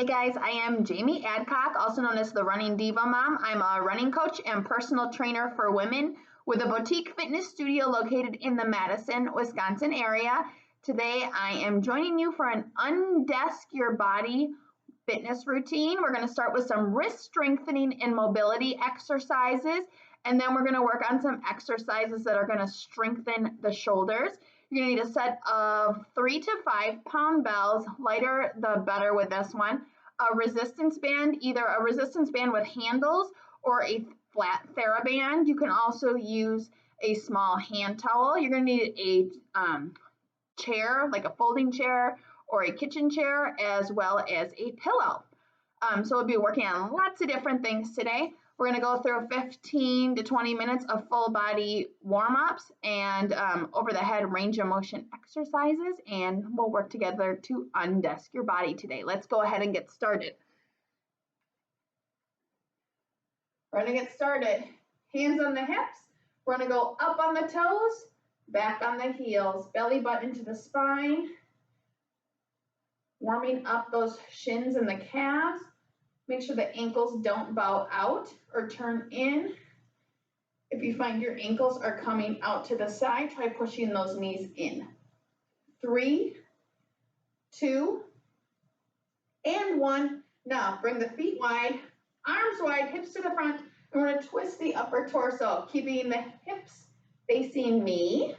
Hey guys, I am Jamie Adcock, also known as the Running Diva Mom. I'm a running coach and personal trainer for women with a boutique fitness studio located in the Madison, Wisconsin area. Today I am joining you for an Undesk Your Body fitness routine. We're going to start with some wrist strengthening and mobility exercises, and then we're going to work on some exercises that are going to strengthen the shoulders. You're going to need a set of 3 to 5 pound bells, lighter the better with this one, a resistance band, either a resistance band with handles or a flat theraband. You can also use a small hand towel. You're going to need a chair, like a folding chair or a kitchen chair, as well as a pillow. So we'll be working on lots of different things today. We're going to go through 15 to 20 minutes of full body warm-ups and over the head range of motion exercises, and we'll work together to undesk your body today. Let's go ahead and get started. We're going to get started. Hands on the hips. We're going to go up on the toes, back on the heels, belly button to the spine, warming up those shins and the calves. Make sure the ankles don't bow out or turn in. If you find your ankles are coming out to the side, try pushing those knees in. 3, 2, and 1. Now bring the feet wide, arms wide, hips to the front, and we're going to twist the upper torso, keeping the hips facing me.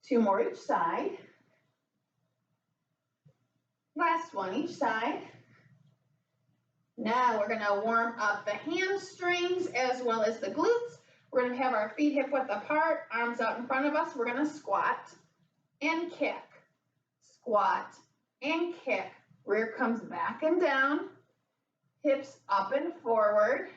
Two more each side. Last one each side. Now we're going to warm up the hamstrings as well as the glutes. We're going to have our feet hip width apart, arms out in front of us. We're going to squat and kick. Squat and kick. Rear comes back and down. Hips up and forward.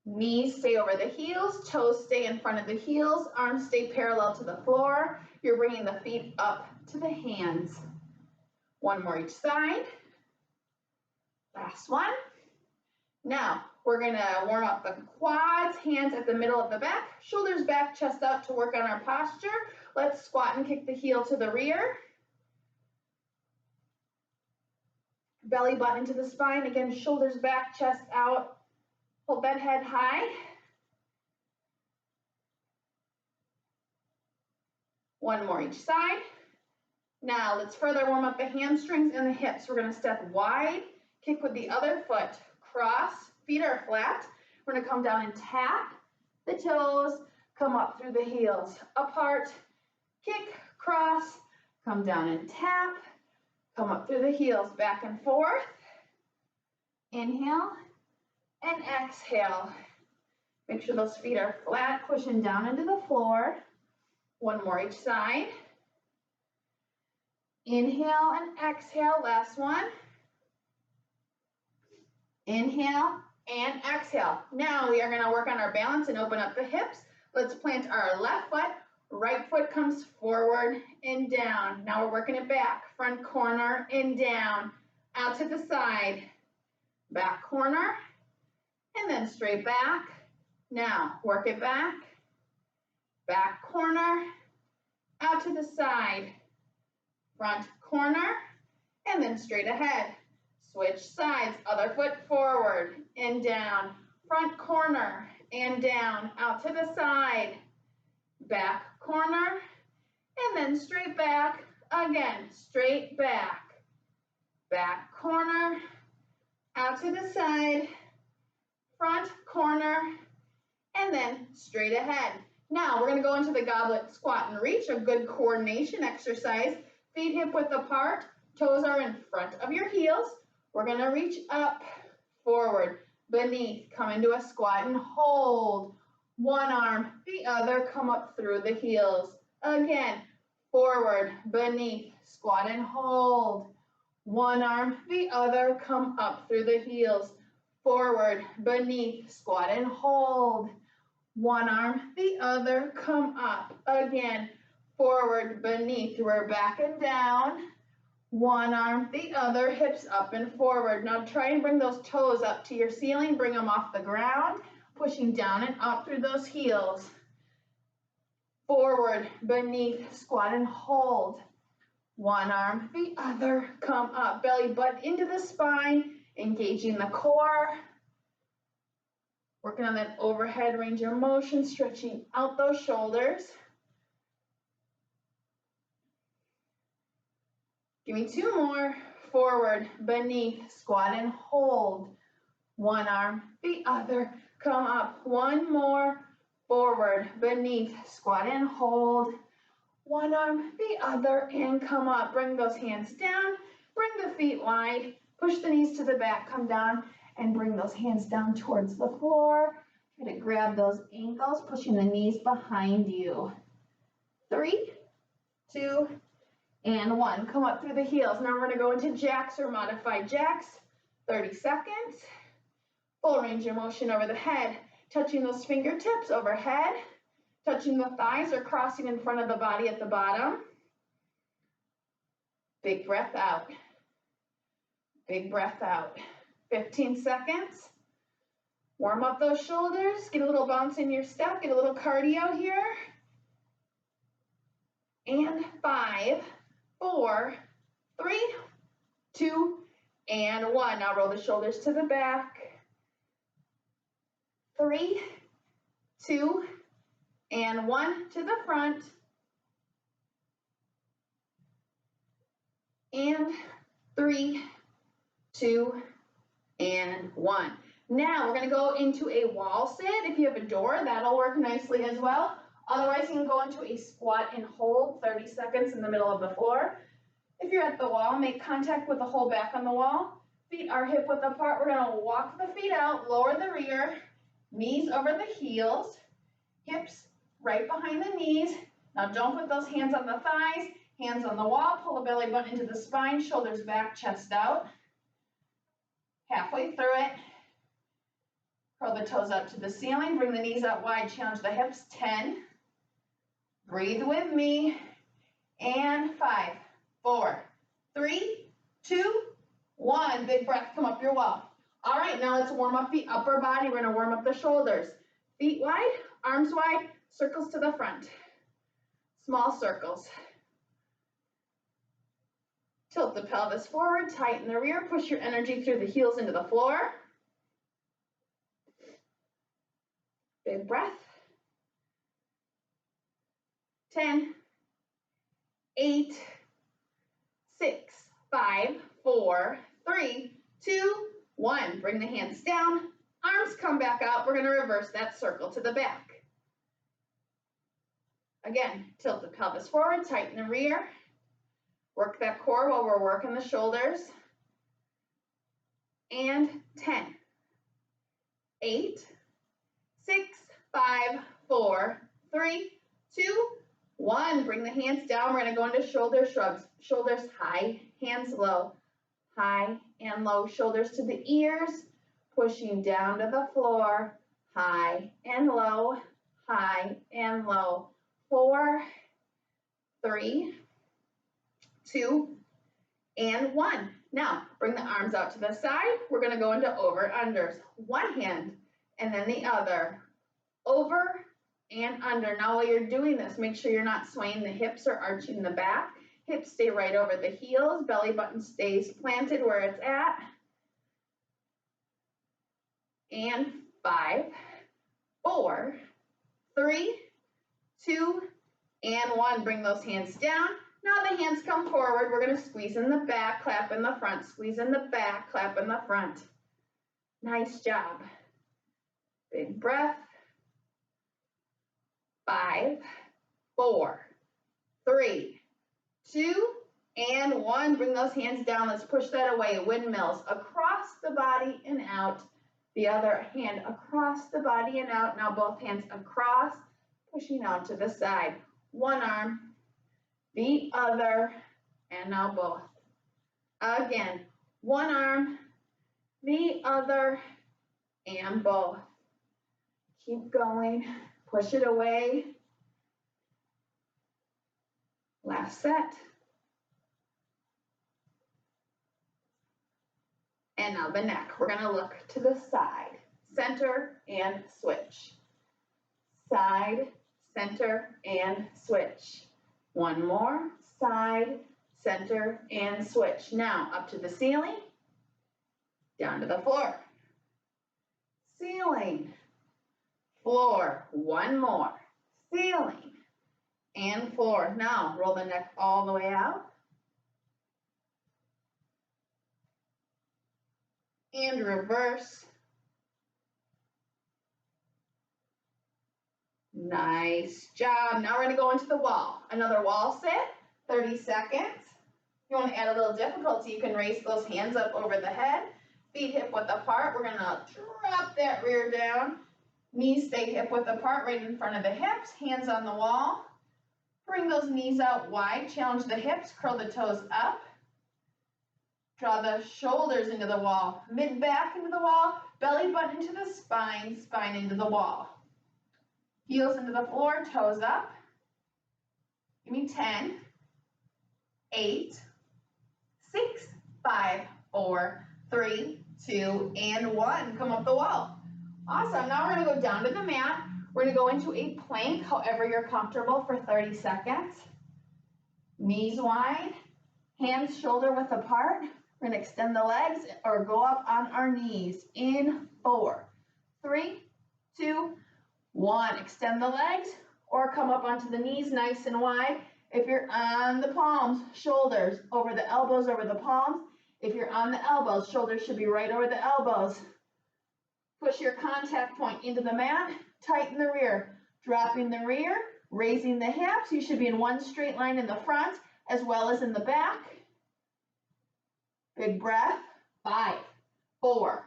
Knees stay over the heels, toes stay in front of the heels, arms stay parallel to the floor. You're bringing the feet up to the hands. One more each side. Last one. Now, we're going to warm up the quads, hands at the middle of the back, shoulders back, chest out to work on our posture. Let's squat and kick the heel to the rear. Belly button to the spine. Again, shoulders back, chest out. Hold that head high. One more each side. Now let's further warm up the hamstrings and the hips. We're going to step wide, kick with the other foot, cross, feet are flat. We're going to come down and tap the toes, come up through the heels, apart, kick, cross, come down and tap, come up through the heels, back and forth. Inhale. And exhale. Make sure those feet are flat, pushing down into the floor. One more each side. Inhale and exhale. Last one. Inhale and exhale. Now we are going to work on our balance and open up the hips. Let's plant our left foot. Right foot comes forward and down. Now we're working it back. Front corner and down. Out to the side. Back corner. And then straight back. Now, work it back. Back corner. Out to the side. Front corner. And then straight ahead. Switch sides. Other foot forward and down. Front corner and down. Out to the side. Back corner. And then straight back. Again, straight back. Back corner. Out to the side. Front corner, and then straight ahead. Now we're going to go into the goblet squat and reach, a good coordination exercise. Feet hip width apart, toes are in front of your heels. We're going to reach up, forward, beneath, come into a squat and hold. One arm, the other, come up through the heels. Again, forward, beneath, squat and hold. One arm, the other, come up through the heels. Forward, beneath, squat and hold. One arm, the other, come up. Again, forward, beneath, we're back and down. One arm, the other, hips up and forward. Now try and bring those toes up to your ceiling. Bring them off the ground. pushing down and up through those heels. Forward, beneath, squat and hold. One arm, the other, come up, belly button into the spine, engaging the core. Working on that overhead range of motion, stretching out those shoulders. Give me two more. Forward, beneath, squat and hold. One arm, the other, come up. One more. Forward, beneath, squat and hold. One arm, the other, and come up. Bring those hands down. Bring the feet wide. Push the knees to the back. Come down and bring those hands down towards the floor. Try to grab those ankles, pushing the knees behind you. 3, 2, and 1. Come up through the heels. Now we're going to go into jacks or modified jacks. 30 seconds. Full range of motion over the head. Touching those fingertips overhead. Touching the thighs or crossing in front of the body at the bottom. Big breath out. Big breath out. 15 seconds. Warm up those shoulders. Get a little bounce in your step. Get a little cardio here. And 5, 4, 3, 2, and 1. Now roll the shoulders to the back. 3, 2, and 1 to the front. And 3, 2, and 1. Now we're going to go into a wall sit. If you have a door, that'll work nicely as well. Otherwise, you can go into a squat and hold, 30 seconds in the middle of the floor. If you're at the wall, make contact with the whole back on the wall. Feet are hip width apart. We're going to walk the feet out, lower the rear, knees over the heels, hips right behind the knees. Now don't put those hands on the thighs, hands on the wall. Pull the belly button into the spine, shoulders back, chest out. Halfway through it. Curl the toes up to the ceiling. Bring the knees out wide. Challenge the hips. 10. Breathe with me. And 5, 4, 3, 2, 1. Big breath. Come up your wall. All right, now let's warm up the upper body. We're going to warm up the shoulders. Feet wide, arms wide, circles to the front. Small circles. Tilt the pelvis forward, tighten the rear, push your energy through the heels into the floor. Big breath. 10, 8, 6, 5, 4, 3, 2, 1. Bring the hands down, arms come back out. We're going to reverse that circle to the back. Again, tilt the pelvis forward, tighten the rear. Work that core while we're working the shoulders. And 10, 8, 6, 5, 4, 3, 2, 1. Bring the hands down. We're going to go into shoulder shrugs. Shoulders high, hands low. High and low. Shoulders to the ears. Pushing down to the floor. High and low. High and low. 4, 3, 2, and 1. Now, bring the arms out to the side. We're going to go into over-unders. One hand and then the other. Over and under. Now, while you're doing this, make sure you're not swaying the hips or arching the back. Hips stay right over the heels. Belly button stays planted where it's at. And 5, 4, 3, 2, and 1. Bring those hands down. Now the hands come forward. We're going to squeeze in the back, clap in the front. Squeeze in the back, clap in the front. Nice job. Big breath. 5, 4, 3, 2, and 1. Bring those hands down. Let's push that away. Windmills across the body and out. The other hand across the body and out. Now both hands across, pushing out to the side. One arm, the other, and now both. Again, one arm, the other, and both. Keep going. Push it away. Last set. And now the neck. We're going to look to the side. center, and switch. Side, center, and switch. One more, side, center, and switch. Now up to the ceiling, down to the floor. Ceiling, floor, one more. Ceiling and floor. Now roll the neck all the way out. And reverse. Nice job. Now we're going to go into the wall. Another wall sit, 30 seconds. If you want to add a little difficulty, you can raise those hands up over the head. Feet hip width apart. We're going to drop that rear down. Knees stay hip width apart right in front of the hips. Hands on the wall. Bring those knees out wide. Challenge the hips. Curl the toes up. Draw the shoulders into the wall. Mid back into the wall. Belly button into the spine. Spine into the wall. Heels into the floor, toes up. Give me 10, 8, 6, 5, 4, 3, 2, and 1. Come up the wall. Awesome. Now we're going to go down to the mat. We're going to go into a plank, however you're comfortable, for 30 seconds. Knees wide, hands shoulder width apart. We're going to extend the legs or go up on our knees in 4, 3, 2, 1, extend the legs or come up onto the knees nice and wide. If you're on the palms, shoulders over the elbows, over the palms. If you're on the elbows, shoulders should be right over the elbows. Push your contact point into the mat, tighten the rear, dropping the rear, raising the hips. You should be in one straight line in the front as well as in the back. Big breath, 5, 4,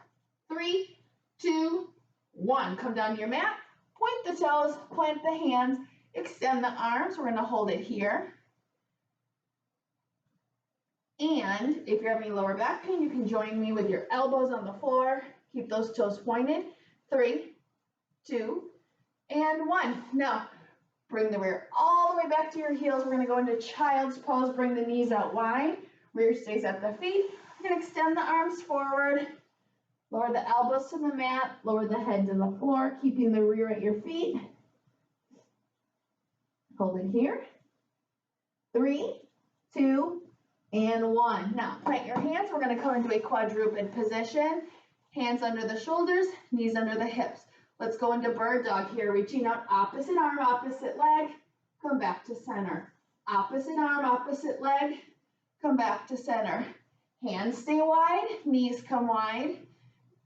3, 2, 1. Come down to your mat. Point the toes, plant the hands, extend the arms. We're going to hold it here. And if you're having lower back pain, you can join me with your elbows on the floor. Keep those toes pointed. 3, 2, and 1. Now, bring the rear all the way back to your heels. We're going to go into child's pose. Bring the knees out wide. Rear stays at the feet. You're going to extend the arms forward. Lower the elbows to the mat, lower the head to the floor, keeping the rear at your feet. Hold it here. 3, 2, and 1. Now, plant your hands. We're going to come into a quadruped position. Hands under the shoulders, knees under the hips. Let's go into bird dog here. Reaching out, opposite arm, opposite leg. Come back to center. Opposite arm, opposite leg. Come back to center. Hands stay wide, knees come wide.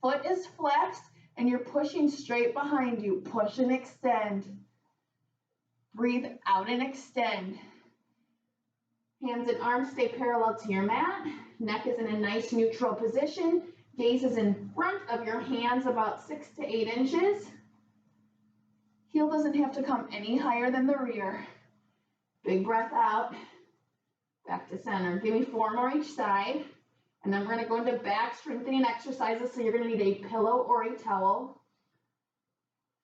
Foot is flexed, and you're pushing straight behind you. Push and extend. Breathe out and extend. Hands and arms stay parallel to your mat. Neck is in a nice neutral position. Gaze is in front of your hands about 6 to 8 inches. Heel doesn't have to come any higher than the rear. Big breath out. Back to center. Give me 4 more each side. And then we're going to go into back strengthening exercises. So you're going to need a pillow or a towel.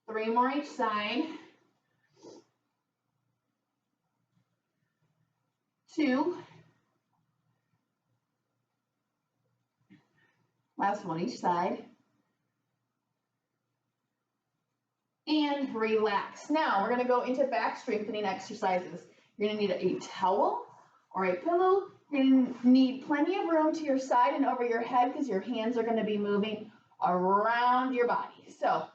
3 more each side. 2. Last one each side. And relax. Now we're going to go into back strengthening exercises. You're going to need a towel or a pillow. You're going to need plenty of room to your side and over your head because your hands are going to be moving around your body. So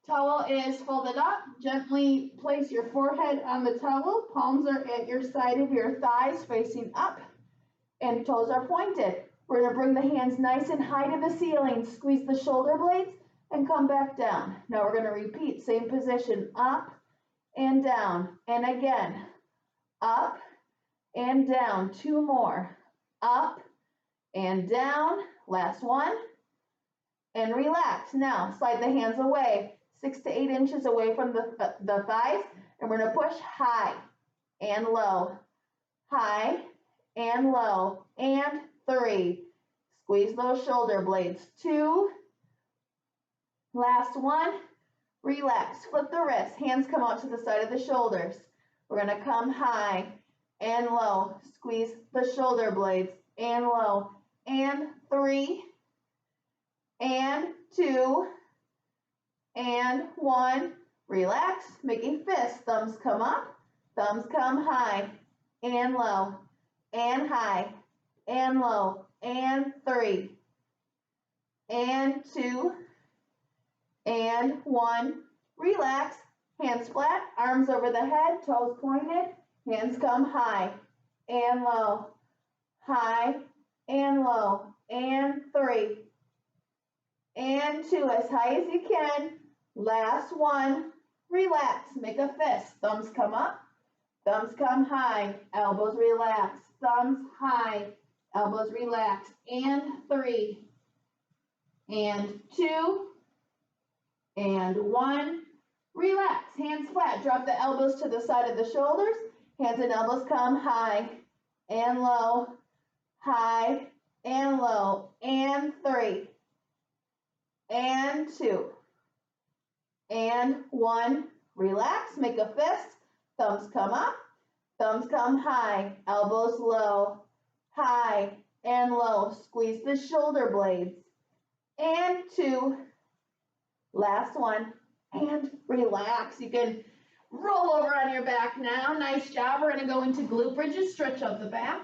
towel is folded up. Gently place your forehead on the towel. Palms are at your side of your thighs facing up and toes are pointed. We're going to bring the hands nice and high to the ceiling. Squeeze the shoulder blades and come back down. Now we're going to repeat. Same position. Up and down. And again. Up and down. 2 more. Up and down. Last one. And relax. Now slide the hands away. 6 to 8 inches away from the thighs. And we're going to push high and low. High and low. And 3. Squeeze those shoulder blades. 2. Last one. Relax. Flip the wrists. Hands come out to the side of the shoulders. We're going to come high and low. Squeeze the shoulder blades and low. And 3. And 2. and 1. Relax, make a fist. Thumbs come up, thumbs come high and low and high and low and 3 and 2 and 1. Relax, hands flat, arms over the head, toes pointed, hands come high and low and 3 and 2, as high as you can. Last 1. Relax, make a fist. Thumbs come up, thumbs come high, elbows relax, thumbs high, elbows relax, and 3 and 2 and 1. Relax, hands flat, drop the elbows to the side of the shoulders, hands and elbows come high and low and 3 and 2 and 1. Relax, make a fist, thumbs come up, thumbs come high, elbows low, high and low, squeeze the shoulder blades, and 2, last 1, and relax. You can roll over on your back now. Nice job. We're going to go into glute bridges, stretch out the back.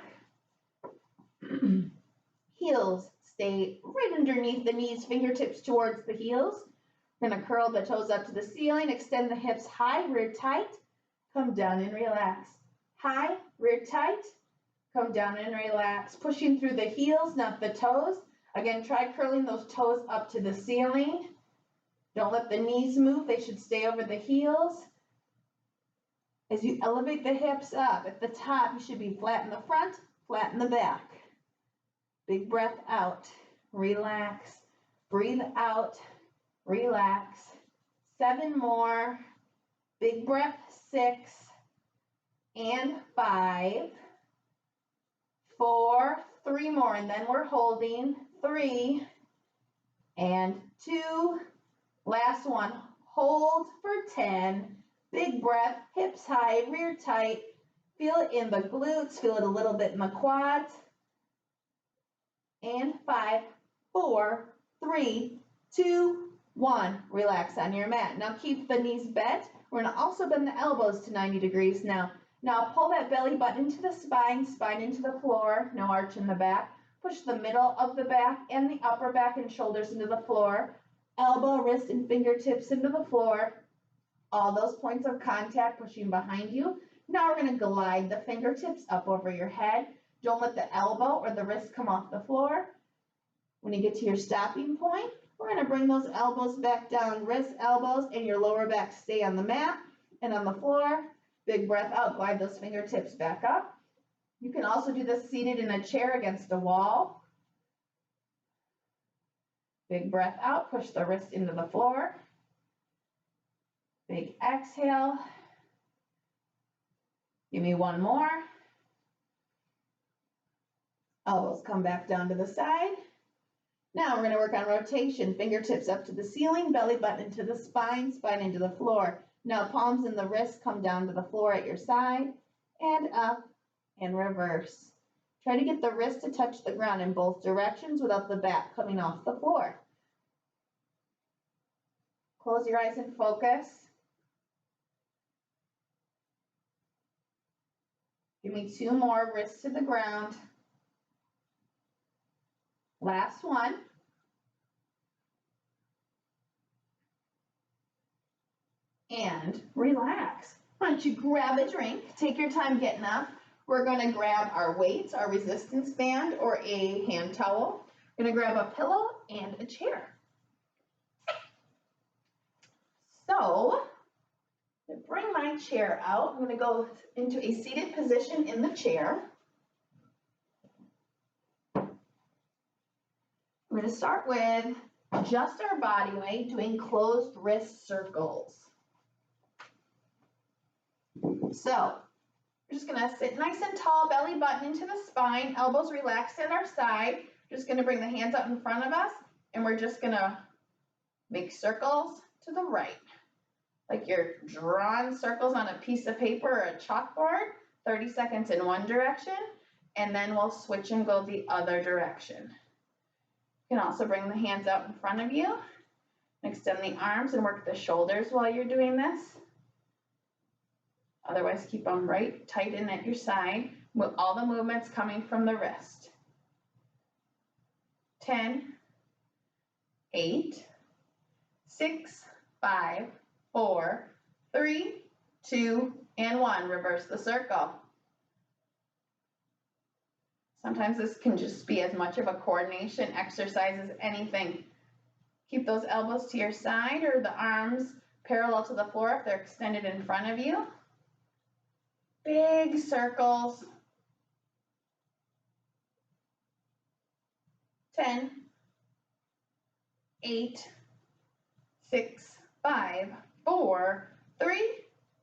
Heels stay right underneath the knees, fingertips towards the heels. We're going to curl the toes up to the ceiling, extend the hips high, rear tight, come down and relax. High, rear tight, come down and relax. Pushing through the heels, not the toes. Again, try curling those toes up to the ceiling. Don't let the knees move. They should stay over the heels. As you elevate the hips up, at the top, you should be flat in the front, flat in the back. Big breath out. Relax. Breathe out. Relax. 7 more. Big breath. 6 and 5. 4. 3 more, and then we're holding. 3 and 2. Last 1. Hold for 10. Big breath. Hips high, rear tight. Feel it in the glutes. Feel it a little bit in the quads. And 5, 4, 3, 2, 1. Relax on your mat. Now keep the knees bent. We're going to also bend the elbows to 90 degrees now. Now pull that belly button into the spine, spine into the floor, no arch in the back. Push the middle of the back and the upper back and shoulders into the floor. Elbow, wrist, and fingertips into the floor. All those points of contact pushing behind you. Now we're going to glide the fingertips up over your head. Don't let the elbow or the wrist come off the floor. When you get to your stopping point, we're going to bring those elbows back down. Wrists, elbows, and your lower back stay on the mat and on the floor. Big breath out. Glide those fingertips back up. You can also do this seated in a chair against a wall. Big breath out. Push the wrist into the floor. Big exhale. Give me 1 more. Elbows come back down to the side. Now we're going to work on rotation. Fingertips up to the ceiling, belly button into the spine, spine into the floor. Now palms and the wrists come down to the floor at your side, and up and reverse. Try to get the wrist to touch the ground in both directions without the back coming off the floor. Close your eyes and focus. Give me 2 more, wrists to the ground. Last 1. And relax. Why don't you grab a drink, take your time getting up. We're going to grab our weights, our resistance band, or a hand towel. We're going to grab a pillow and a chair. So, to bring my chair out, I'm going to go into a seated position in the chair. We're going to start with just our body weight, doing closed wrist circles. So, we're just going to sit nice and tall, belly button into the spine, elbows relaxed at our side. We're just going to bring the hands up in front of us, and we're just going to make circles to the right. Like you're drawing circles on a piece of paper or a chalkboard, 30 seconds in one direction, and then we'll switch and go the other direction. You can also bring the hands out in front of you. Extend the arms and work the shoulders while you're doing this. Otherwise, keep them right tight in at your side with all the movements coming from the wrist. 10, 8, 6, 5, 4, 3, 2, and 1. Reverse the circle. Sometimes this can just be as much of a coordination exercise as anything. Keep those elbows to your side or the arms parallel to the floor if they're extended in front of you. Big circles. 10, 8, 6, 5, 4, 3,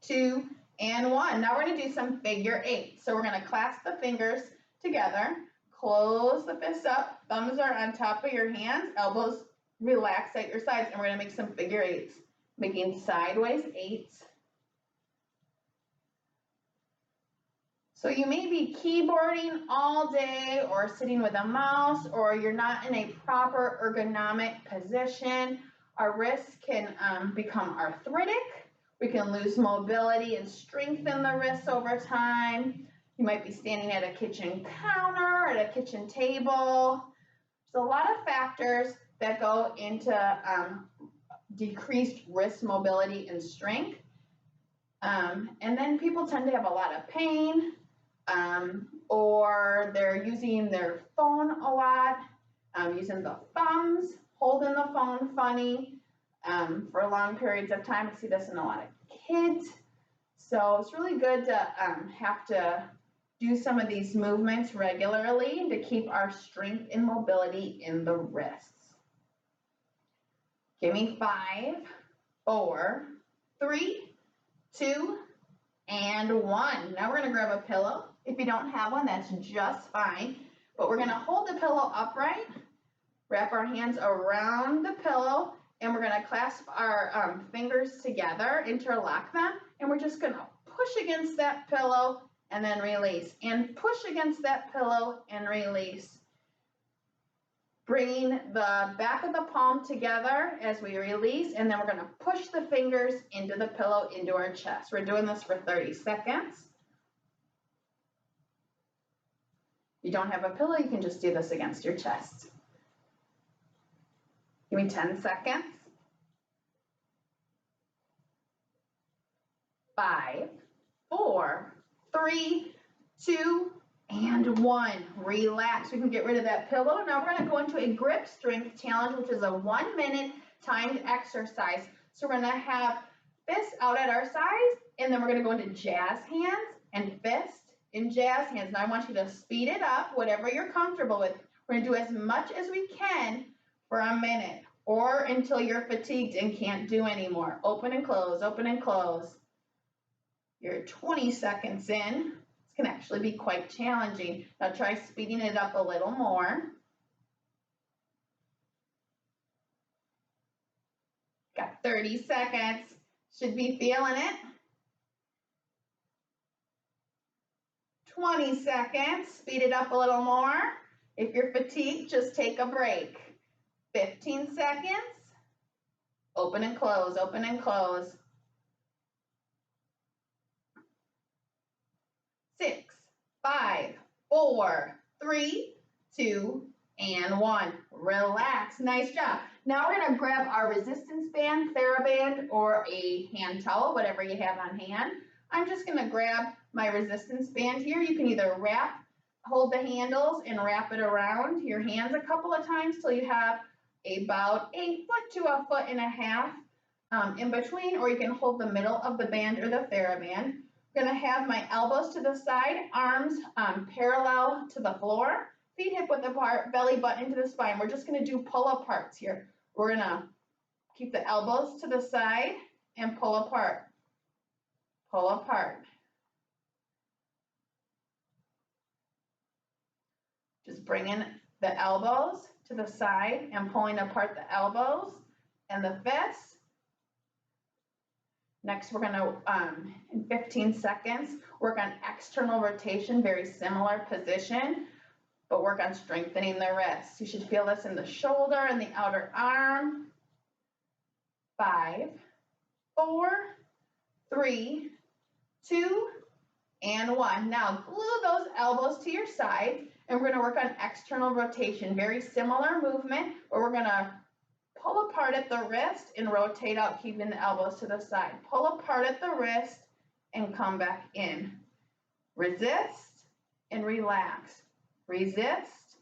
2, and 1. Now we're going to do some figure 8. So we're going to clasp the fingers together, close the fists up, thumbs are on top of your hands, elbows relax at your sides, and we're going to make some figure 8s, making sideways 8s. So you may be keyboarding all day or sitting with a mouse, or you're not in a proper ergonomic position. Our wrists can become arthritic. We can lose mobility and strengthen the wrists over time. You might be standing at a kitchen counter, at a kitchen table. There's a lot of factors that go into decreased wrist mobility and strength. And then people tend to have a lot of pain, or they're using their phone a lot, using the thumbs, holding the phone funny for long periods of time. I see this in a lot of kids. So it's really good to have to do some of these movements regularly to keep our strength and mobility in the wrists. Give me 5, 4, 3, 2, and 1. Now we're going to grab a pillow. If you don't have one, that's just fine. But we're going to hold the pillow upright, wrap our hands around the pillow, and we're going to clasp our fingers together, interlock them, and we're just going to push against that pillow and then release, and push against that pillow and release. Bringing the back of the palm together as we release, and then we're going to push the fingers into the pillow, into our chest. We're doing this for 30 seconds. If you don't have a pillow, you can just do this against your chest. Give me 10 seconds. 5, 4, 3, 2, and 1. Relax. We can get rid of that pillow. Now we're going to go into a grip strength challenge, which is a 1-minute timed exercise. So we're going to have fists out at our sides, and then we're going to go into jazz hands and fist in jazz hands. Now I want you to speed it up, whatever you're comfortable with. We're going to do as much as we can for a minute, or until you're fatigued and can't do anymore. Open and close, open and close. You're 20 seconds in. This can actually be quite challenging. Now try speeding it up a little more. Got 30 seconds. Should be feeling it. 20 seconds. Speed it up a little more. If you're fatigued, just take a break. 15 seconds. Open and close, open and close. 6, 5, 4, 3, 2, and 1. Relax. Nice job. Now we're going to grab our resistance band, theraband, or a hand towel, whatever you have on hand. I'm just going to grab my resistance band here. You can either hold the handles and wrap it around your hands a couple of times till you have about a foot to a foot and a half in between, or you can hold the middle of the band or the theraband. I'm going to have my elbows to the side, arms parallel to the floor, feet hip width apart, belly button to the spine. We're just going to do pull-aparts here. We're going to keep the elbows to the side and pull apart. Pull apart. Just bringing the elbows to the side and pulling apart the elbows and the fists. Next, we're going to, in 15 seconds, work on external rotation, very similar position, but work on strengthening the wrists. You should feel this in the shoulder and the outer arm. 5, 4, 3, 2, and 1. Now glue those elbows to your side, and we're going to work on external rotation. Very similar movement, but we're going to pull apart at the wrist and rotate out, keeping the elbows to the side. Pull apart at the wrist and come back in. Resist and relax. Resist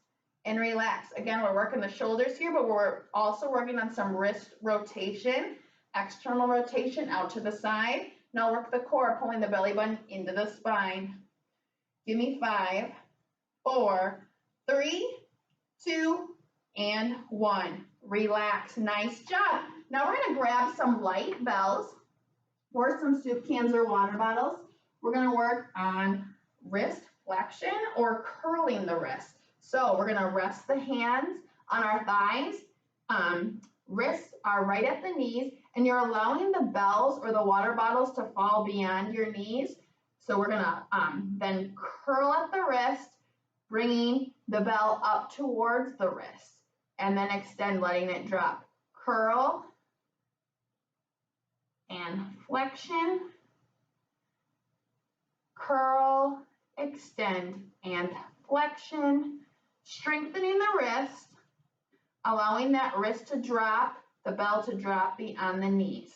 and relax. Again, we're working the shoulders here, but we're also working on some wrist rotation, external rotation out to the side. Now work the core, pulling the belly button into the spine. Give me 5, 4, 3, 2, and 1. Relax. Nice job. Now we're going to grab some light bells or some soup cans or water bottles. We're going to work on wrist flexion or curling the wrist. So we're going to rest the hands on our thighs. Wrists are right at the knees, and you're allowing the bells or the water bottles to fall beyond your knees. So we're going to then curl at the wrist, bringing the bell up towards the wrist, and then extend, letting it drop. Curl and flexion, curl, extend, and flexion, strengthening the wrist, allowing that wrist to drop, the bell to drop beyond the knees.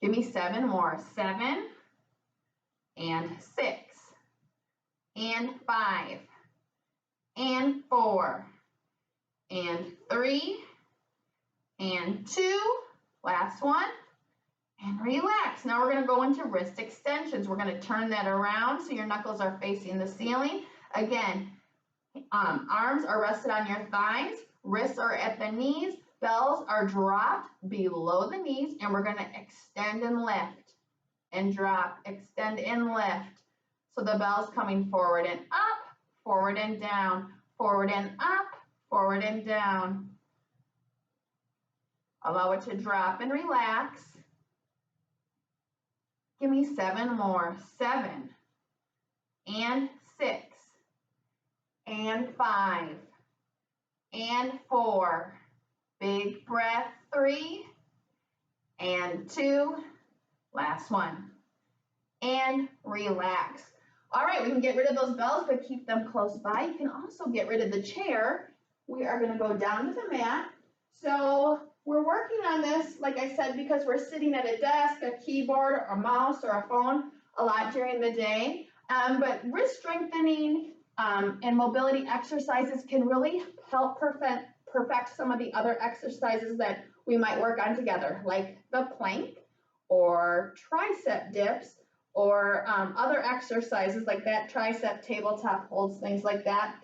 Give me 7 more. 7 and 6 and 5 and 4 and 3 and 2. Last one. And relax. Now we're going to go into wrist extensions. We're going to turn that around so your knuckles are facing the ceiling. Again, arms are rested on your thighs. Wrists are at the knees. Bells are dropped below the knees. And we're going to extend and lift and drop. Extend and lift. So the bell's coming forward and up, forward and down, forward and up, forward and down. Allow it to drop and relax. Give me 7 more. 7 and 6 and 5 and 4. Big breath. 3 and 2. Last one. And relax. All right, we can get rid of those bells, but keep them close by. You can also get rid of the chair. We are going to go down to the mat. So we're working on this, like I said, because we're sitting at a desk, a keyboard, a mouse, or a phone a lot during the day. But wrist strengthening and mobility exercises can really help perfect some of the other exercises that we might work on together, like the plank or tricep dips or other exercises like that, tricep tabletop holds, things like that.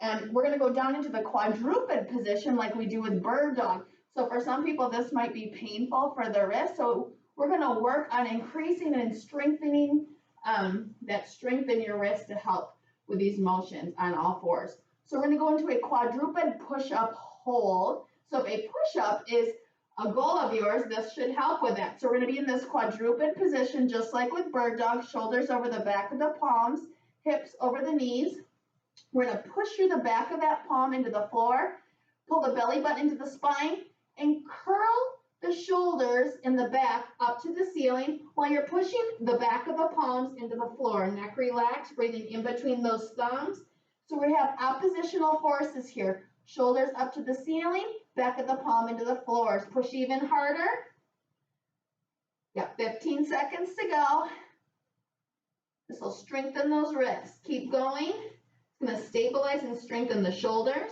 And we're going to go down into the quadruped position like we do with bird dog. So for some people, this might be painful for the wrist. So we're going to work on increasing and strengthening that strength in your wrist to help with these motions on all fours. So we're going to go into a quadruped push-up hold. So if a push-up is a goal of yours, this should help with that. So we're going to be in this quadruped position, just like with bird dog, shoulders over the back of the palms, hips over the knees. We're going to push through the back of that palm into the floor, pull the belly button into the spine, and curl the shoulders in the back up to the ceiling while you're pushing the back of the palms into the floor. Neck relaxed, breathing in between those thumbs. So we have oppositional forces here. Shoulders up to the ceiling, back of the palm into the floors. Push even harder. Got 15 seconds to go. This will strengthen those wrists. Keep going. It's going to stabilize and strengthen the shoulders.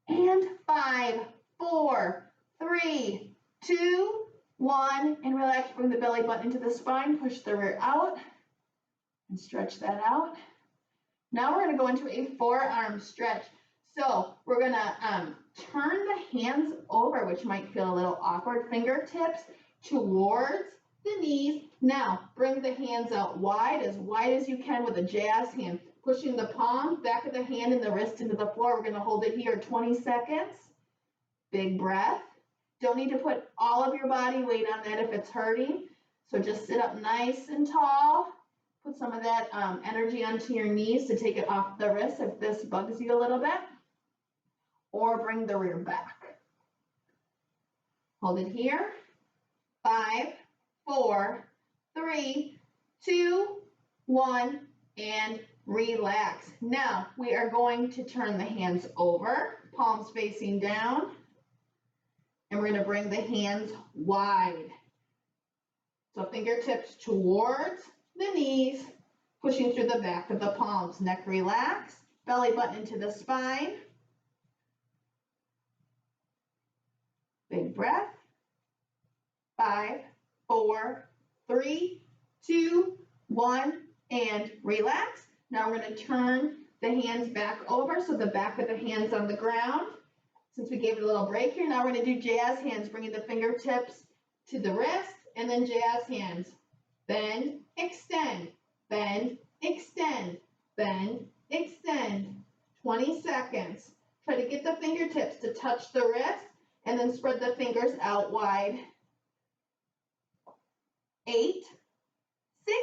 And 5, 4, 3, 2, 1. And relax. Bring the belly button into the spine. Push the rear out. And stretch that out. Now we're going to go into a forearm stretch. So we're going to turn the hands over, which might feel a little awkward. Fingertips towards the knees. Now bring the hands out wide as you can with a jazz hand. Pushing the palm, back of the hand and the wrist into the floor. We're going to hold it here 20 seconds. Big breath. Don't need to put all of your body weight on that if it's hurting. So just sit up nice and tall. Put some of that energy onto your knees to take it off the wrist if this bugs you a little bit. or bring the rear back. Hold it here. 5, 4, 3, 2, 1, and relax. Now we are going to turn the hands over, palms facing down, and we're going to bring the hands wide. So fingertips towards the knees, pushing through the back of the palms. Neck relaxed, belly button into the spine. Big breath. 5, 4, 3, 2, 1, and relax. Now we're going to turn the hands back over, so the back of the hands on the ground. Since we gave it a little break here, now we're going to do jazz hands, bringing the fingertips to the wrist, and then jazz hands. Bend, extend, bend, extend, bend, extend. 20 seconds. Try to get the fingertips to touch the wrist, and then spread the fingers out wide. 8, 6,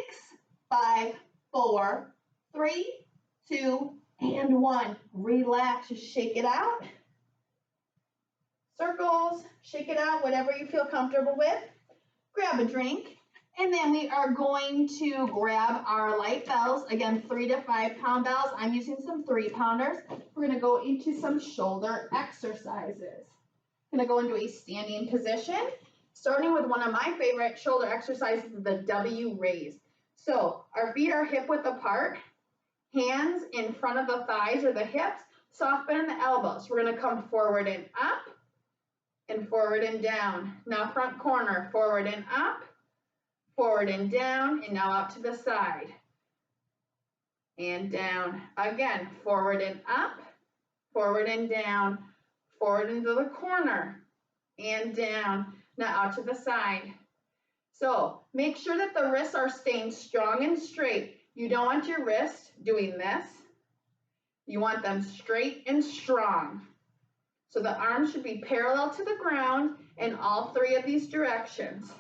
5, 4, 3, 2, and 1. Relax, just shake it out. Circles, shake it out, whatever you feel comfortable with. Grab a drink, and then we are going to grab our light bells. Again, 3 to 5 pound bells. I'm using some 3-pounders. We're going to go into some shoulder exercises. I'm going to go into a standing position, starting with one of my favorite shoulder exercises, the W raise. So our feet are hip width apart, hands in front of the thighs or the hips, soft bend in the elbows. We're going to come forward and up, and forward and down. Now front corner, forward and up, forward and down, and now out to the side. And down. Again, forward and up, forward and down, forward into the corner, and down. Now out to the side. So make sure that the wrists are staying strong and straight. You don't want your wrists doing this. You want them straight and strong. So the arms should be parallel to the ground in all 3 of these directions.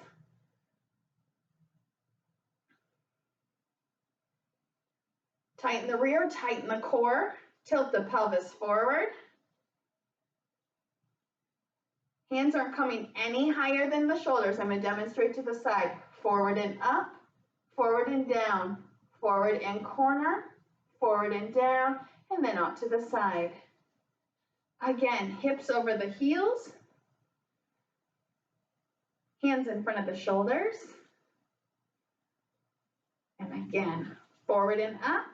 Tighten the rear, tighten the core, tilt the pelvis forward. Hands aren't coming any higher than the shoulders. I'm going to demonstrate to the side. Forward and up, forward and down, forward and corner, forward and down, and then out to the side. Again, hips over the heels, hands in front of the shoulders, and again, forward and up,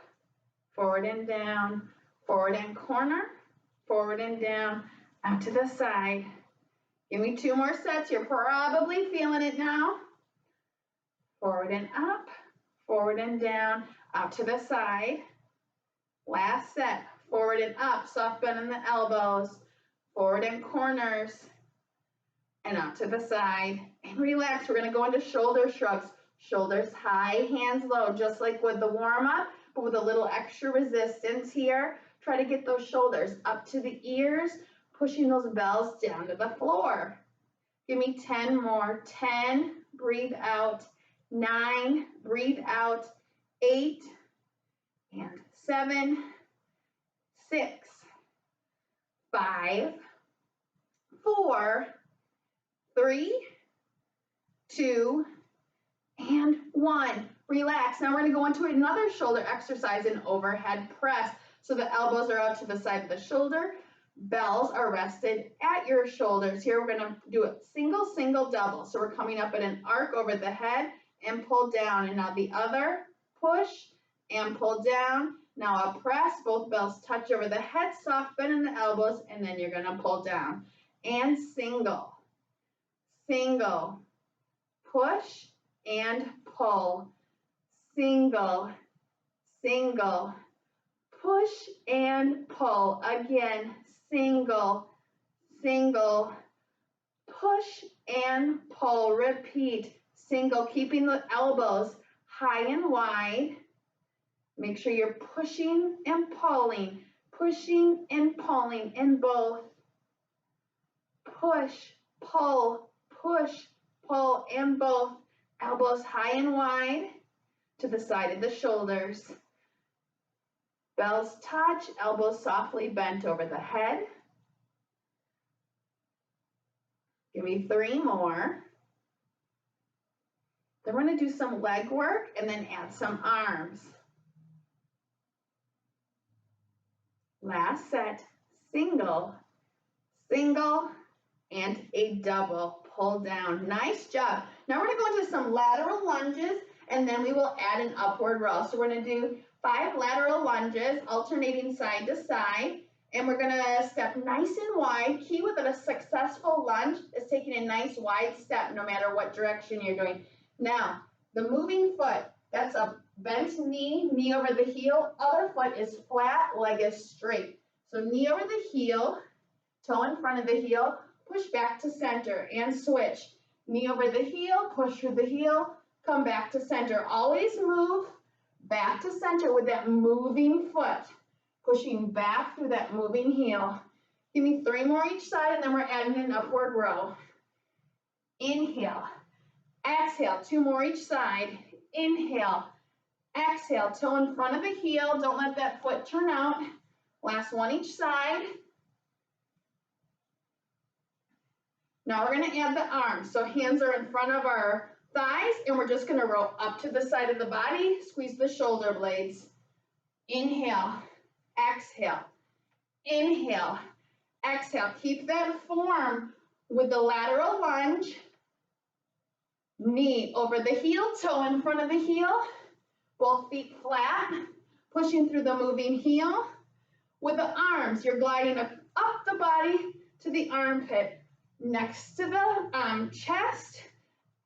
forward and down, forward and corner, forward and down, out to the side. Give me 2 more sets. You're probably feeling it now. Forward and up, forward and down, out to the side. Last set. Forward and up, soft bend in the elbows, forward and corners, and out to the side. And relax. We're going to go into shoulder shrugs. Shoulders high, hands low, just like with the warm-up, but with a little extra resistance here. Try to get those shoulders up to the ears, pushing those bells down to the floor. Give me 10 more. 10, breathe out. 9, breathe out. 8, and 7, 6, 5, 4, 3, 2, and 1. Relax. Now we're going to go into another shoulder exercise, an overhead press. So the elbows are out to the side of the shoulder. Bells are rested at your shoulders. Here we're going to do a single, single, double. So we're coming up at an arc over the head and pull down. And now the other, push and pull down. Now a press, both bells touch over the head, soft bend in the elbows, and then you're going to pull down. And single, single, push and pull, single, single, push and pull. Again, single, single, push and pull. Repeat, single, keeping the elbows high and wide. Make sure you're pushing and pulling in both. Push, pull in both. Elbows high and wide to the side of the shoulders. Bells touch, elbows softly bent over the head. Give me 3 more. Then we're going to do some leg work and then add some arms. Last set, single, single, and a double. Pull down. Nice job. Now we're going to go into some lateral lunges, and then we will add an upward row. So we're going to do 5 lateral lunges, alternating side to side, and we're going to step nice and wide. Key with a successful lunge is taking a nice wide step no matter what direction you're doing. Now, the moving foot, that's a bent knee, knee over the heel. Other foot is flat, leg is straight. So knee over the heel, toe in front of the heel, push back to center and switch. Knee over the heel, push through the heel, come back to center. Always move back to center with that moving foot, pushing back through that moving heel. Give me 3 more each side, and then we're adding an upward row. Inhale, exhale, 2 more each side. Inhale, exhale, toe in front of the heel. Don't let that foot turn out. Last one each side. Now we're going to add the arms. So hands are in front of our thighs, and we're just going to roll up to the side of the body. Squeeze the shoulder blades. Inhale, exhale, inhale, exhale. Keep that form with the lateral lunge. Knee over the heel, toe in front of the heel. Both feet flat, pushing through the moving heel. With the arms, you're gliding up the body to the armpit. Next to the chest,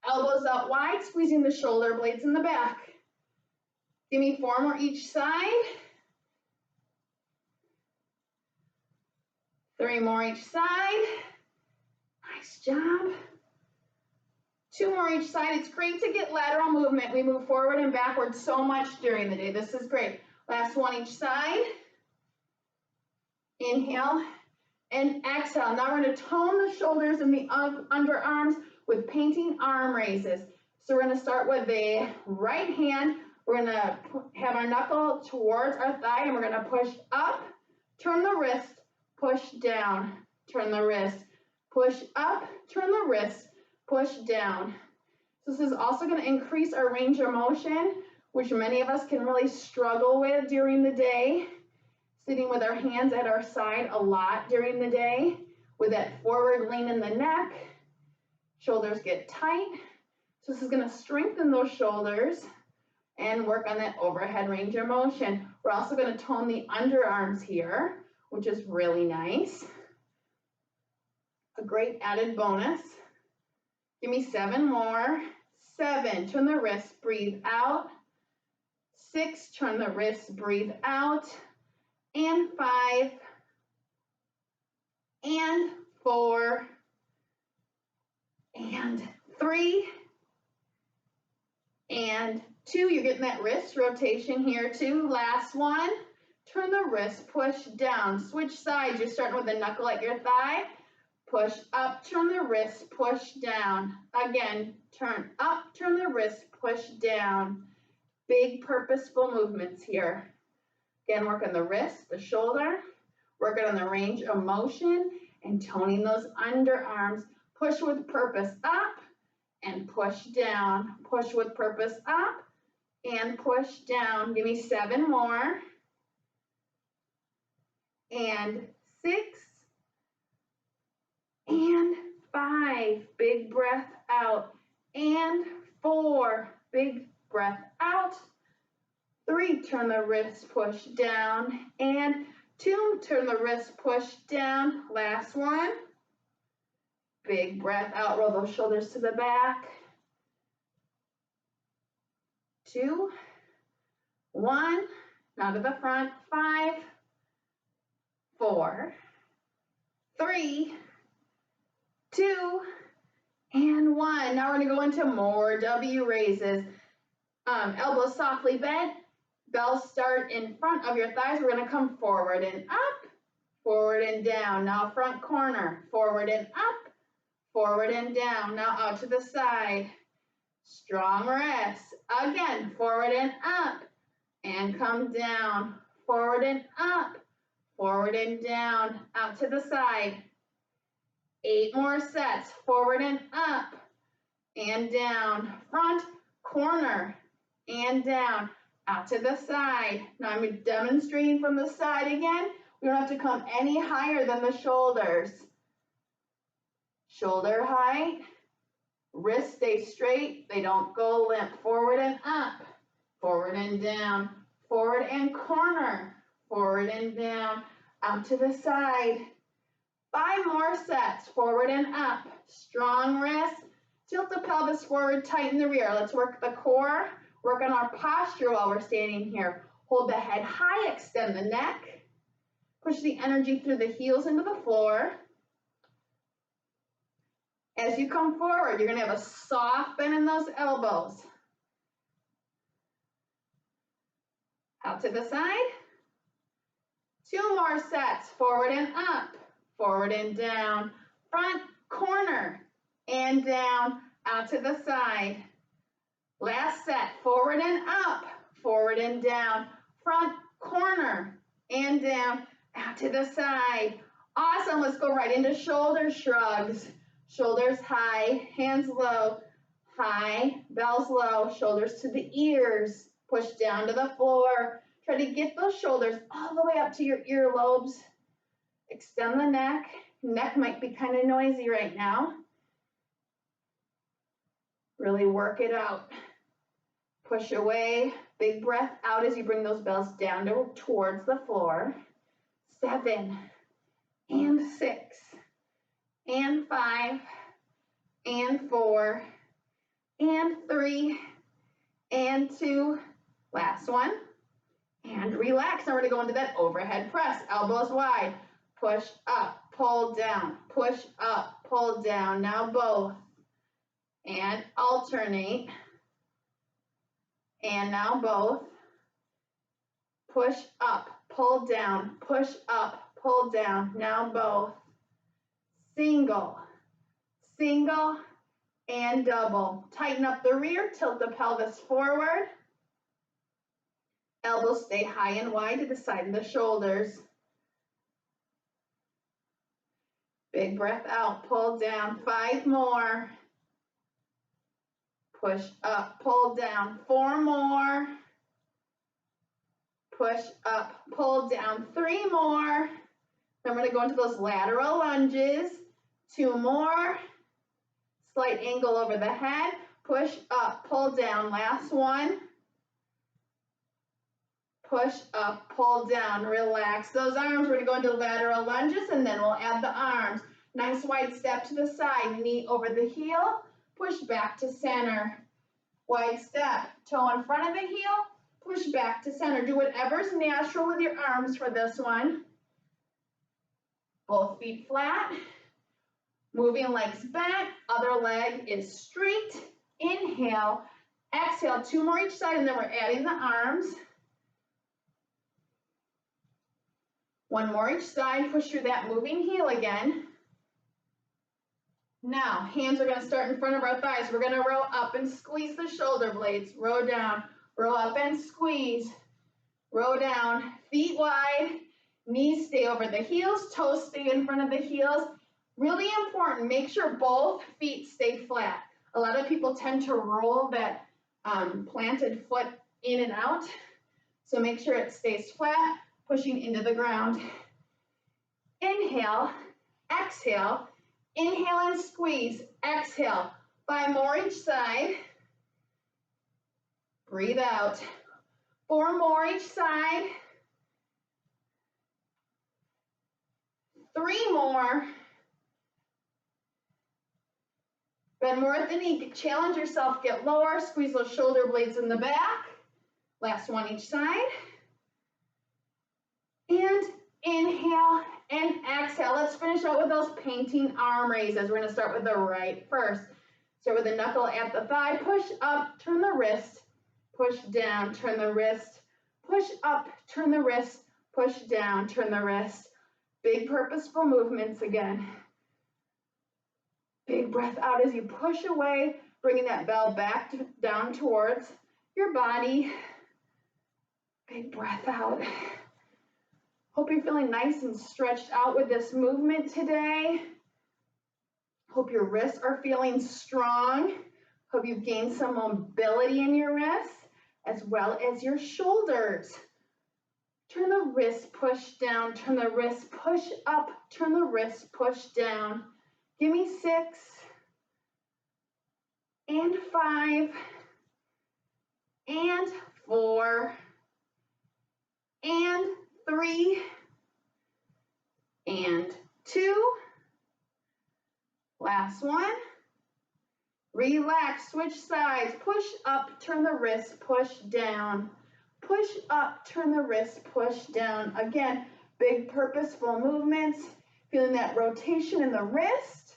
elbows out wide, squeezing the shoulder blades in the back. Give me 4 more each side. 3 more each side. Nice job. 2 more each side. It's great to get lateral movement. We move forward and backward so much during the day. This is great. Last one each side. Inhale and exhale. Now we're going to tone the shoulders and the underarms with painting arm raises. So we're going to start with the right hand. We're going to have our knuckle towards our thigh, and we're going to push up, turn the wrist, push down, turn the wrist, push up, turn the wrist, push down. So this is also going to increase our range of motion, which many of us can really struggle with during the day. Sitting with our hands at our side a lot during the day with that forward lean in the neck. Shoulders get tight. So this is going to strengthen those shoulders and work on that overhead range of motion. We're also going to tone the underarms here, which is really nice. A great added bonus. Give me 7 more. 7, turn the wrist, breathe out. 6, turn the wrist, breathe out. And 5, and 4, and 3, and 2. You're getting that wrist rotation here too. Last one, turn the wrist, push down. Switch sides. You're starting with the knuckle at your thigh. Push up, turn the wrist, push down. Again, turn up, turn the wrist, push down. Big purposeful movements here. Again, work on the wrist, the shoulder, working on the range of motion and toning those underarms. Push with purpose up and push down. Push with purpose up and push down. Give me 7 more. And 6. And 5. Big breath out. And 4. Big breath out. 3, turn the wrist, push down, and 2, turn the wrist, push down. Last one. Big breath out, roll those shoulders to the back. 2, 1, now to the front. 5, 4, 3, 2, and 1. Now we're going to go into more W raises. Elbows softly bent. Bells start in front of your thighs. We're going to come forward and up, forward and down. Now front corner, forward and up, forward and down. Now out to the side. Strong rest. Again, forward and up, and come down. Forward and up, forward and down. Out to the side. 8 more sets, forward and up and down, front, corner, and down, out to the side. Now I'm demonstrating from the side again. We don't have to come any higher than the shoulders. Shoulder height, wrists stay straight, they don't go limp. Forward and up, forward and down, forward and corner, forward and down, out to the side. 5 more sets, forward and up, strong wrists, tilt the pelvis forward, tighten the rear. Let's work the core, work on our posture while we're standing here. Hold the head high, extend the neck, push the energy through the heels into the floor. As you come forward, you're going to have a soft bend in those elbows. Out to the side. 2 more sets, forward and up, forward and down, front, corner, and down, out to the side. Last set, forward and up, forward and down, front, corner, and down, out to the side. Awesome, let's go right into shoulder shrugs. Shoulders high, hands low, high, bells low, shoulders to the ears, push down to the floor. Try to get those shoulders all the way up to your earlobes. Extend the neck. Neck might be kind of noisy right now. Really work it out. Push away. Big breath out as you bring those bells down towards the floor. 7 and 6 and 5 and 4 and 3 and 2. Last one. And relax. Now we're going to go into that overhead press. Elbows wide. Push up, pull down, push up, pull down. Now both. And alternate. And now both. Push up, pull down, push up, pull down. Now both. Single, single, and double. Tighten up the rear, tilt the pelvis forward. Elbows stay high and wide to the side of the shoulders. Big breath out, pull down, 5 more. Push up, pull down, 4 more. Push up, pull down, 3 more. Then we're going to go into those lateral lunges. 2 more. Slight angle over the head. Push up, pull down, last one. Push up, pull down, relax those arms. We're going to go into lateral lunges and then we'll add the arms. Nice wide step to the side, knee over the heel, push back to center. Wide step, toe in front of the heel, push back to center. Do whatever's natural with your arms for this one. Both feet flat, moving legs back, other leg is straight. Inhale, exhale, 2 more each side and then we're adding the arms. 1 more each side, push through that moving heel again. Now, hands are going to start in front of our thighs. We're going to row up and squeeze the shoulder blades. Row down, row up and squeeze. Row down, feet wide, knees stay over the heels, toes stay in front of the heels. Really important, make sure both feet stay flat. A lot of people tend to roll that planted foot in and out. So make sure it stays flat, pushing into the ground. Inhale, exhale, inhale and squeeze, exhale. 5 more each side. Breathe out. 4 more each side. 3 more. Bend more at the knee. Challenge yourself, get lower. Squeeze those shoulder blades in the back. Last one each side. And inhale and exhale. Let's finish out with those painting arm raises. We're going to start with the right first. Start with the knuckle at the thigh. Push up, turn the wrist. Push down, turn the wrist. Push up, turn the wrist. Push down, turn the wrist. Big purposeful movements again. Big breath out as you push away, bringing that bell back down towards your body. Big breath out. Hope you're feeling nice and stretched out with this movement today. Hope your wrists are feeling strong. Hope you've gained some mobility in your wrists, as well as your shoulders. Turn the wrist, push down, turn the wrist, push up, turn the wrist, push down. Give me 6 and 5 and 4 and 3 and 2. Last one. Relax, switch sides, push up, turn the wrist, push down. Push up, turn the wrist, push down. Again, big purposeful movements. Feeling that rotation in the wrist.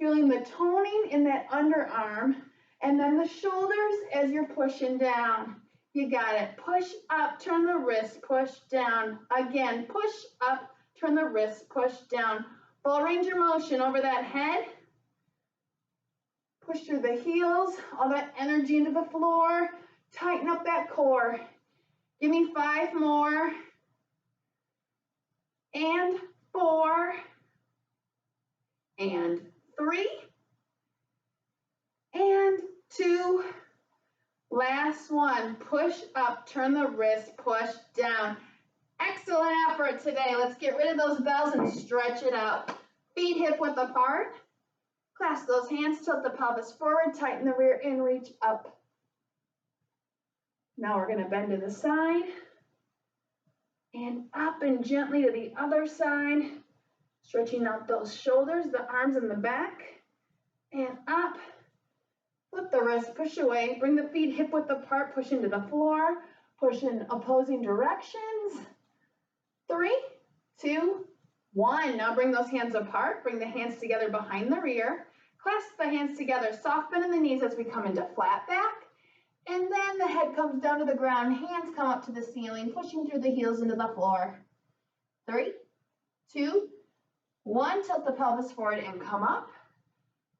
Feeling the toning in that underarm. And then the shoulders as you're pushing down. You got it. Push up, turn the wrist, push down. Again, push up, turn the wrist, push down. Full range of motion over that head. Push through the heels, all that energy into the floor. Tighten up that core. Give me 5 more. And 4. And 3. And 2. Last one. Push up, turn the wrist, push down. Excellent effort today. Let's get rid of those bells and stretch it out. Feet hip width apart. Clasp those hands, tilt the pelvis forward, tighten the rear and reach up. Now we're going to bend to the side and up and gently to the other side, stretching out those shoulders, the arms in the back, and up. Flip the wrist, push away, bring the feet hip width apart, push into the floor, push in opposing directions. 3, 2, 1. Now bring those hands apart, bring the hands together behind the rear, clasp the hands together, soft bend in the knees as we come into flat back. And then the head comes down to the ground, hands come up to the ceiling, pushing through the heels into the floor. 3, 2, 1, tilt the pelvis forward and come up.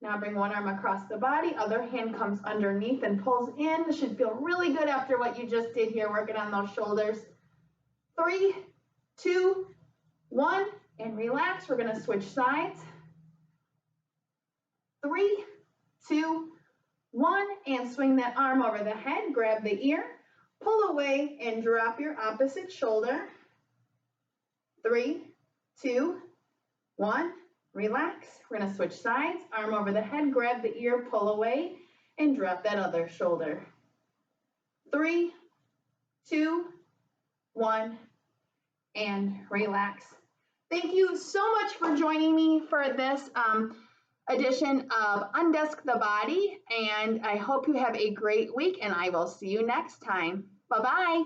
Now bring one arm across the body, other hand comes underneath and pulls in. This should feel really good after what you just did here, working on those shoulders. 3, 2, 1, and relax. We're gonna switch sides. 3, 2, 1, and swing that arm over the head, grab the ear, pull away and drop your opposite shoulder. 3, 2, 1, relax. We're gonna switch sides, arm over the head, grab the ear, pull away, and drop that other shoulder. 3, 2, 1, and relax. Thank you so much for joining me for this edition of Undesk the Body, and I hope you have a great week, and I will see you next time. Bye-bye.